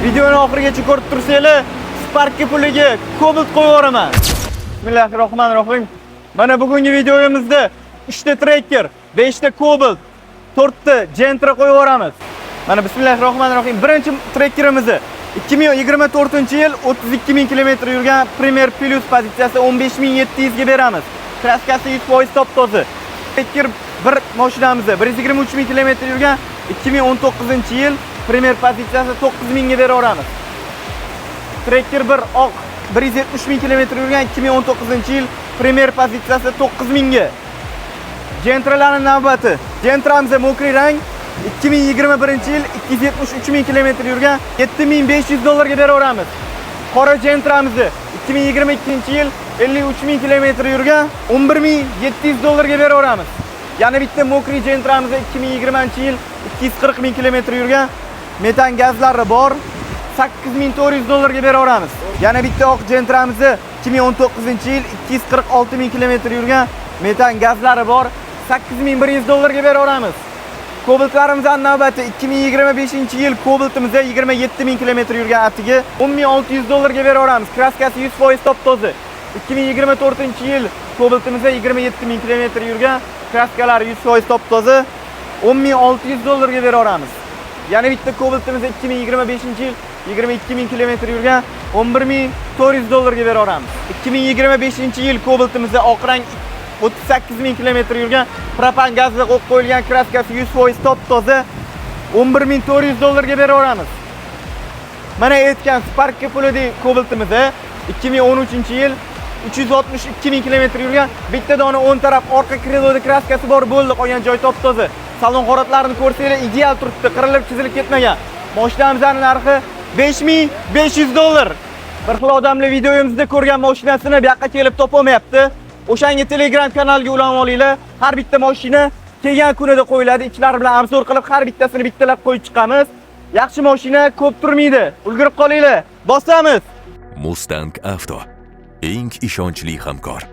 Videoni oxirigacha ko'rib tursanglar, Spark'ga puliga Cobalt qo'yib yuboraman. Bismillahirrohmanirrohim. Mana bugungi videomizda 3 ta Tracker, 5 ta Cobalt, 4 ta Gentra qo'yib yuboramiz. Mana bismillahirrohmanirrohim. Birinchi Trackerimiz 2024-yil 32.000 km yurgan Premier Plus pozitsiyasi 15.700 ga beramiz. Kraskasi 100% top-toza. Tracker bir mashinamiz 123.000 km yurgan 2019-yil Premier pozitsiyasi 9.000 ga beraveramiz. Tracker bir oq 170.000 km yurgan 2019-yil Premier pozitsiyasi 9.000 ga. Gentralarning navbati. Gentramiz mokriy rang 2021-yil 273.000 km yurgan $7.500 ga beraveramiz. Qora Gentramiz 2022-yil 53.000 km yurgan $11.700 ga beraveramiz. Yana bitta mokriy Gentramiz 2020-yil 240.000 km yurgan metan gazlari bor $8.400 ga beraveramiz. Yana bitta oq Gentramiz 2019-yil 246.000 km yurgan metan gazlari bor $8.100 ga beraveramiz. Cobaltlarimizning navbati 2025-yil Cobaltimiz 27.000 km yurgan atiga $10.600 ga beraveramiz. Kraskasi 100% top-toza. 2024-yil Cobaltimiz 27.000 km yurgan kraskalari 100% top-toza $10.600 ga beraveramiz. Yana bitta Cobaltimiz 2025-yil 22.000 km yurgan $11.400 ga beraveramiz. 2025-yil Cobaltimiz oq rang 38.000 km yurgan propan gazga qo'yib qo'yilgan kraskasi 100% top-toza $11.400 ga beraveramiz. Mana aytgan Spark'ga pulida Cobaltimiz 2013-yil 362.000 km yurgan bitta dona 10 taraf orqa kredoda kraskasi bor bo'ldi, qolgan joy top-toza. Salon holatlarini ko'rsanglar ideal turibdi, qirilib chizilib ketmagan. Mashinamizning narxi $5.500. Bir xil odamlar videomizda ko'rgan mashinasini bu yoqqa kelib topolmayapti. O'shanga Telegram kanalga ulanib olinglar. Har bitta mashina kelgan kunida qo'yiladi. Ichlari bilan obzor qilib har bittasini bittalab qo'yib chiqamiz. Yaxshi mashina ko'p turmaydi. Ulgurib qolinglar. Bosamiz. Mustang Avto. Eng ishonchli hamkor.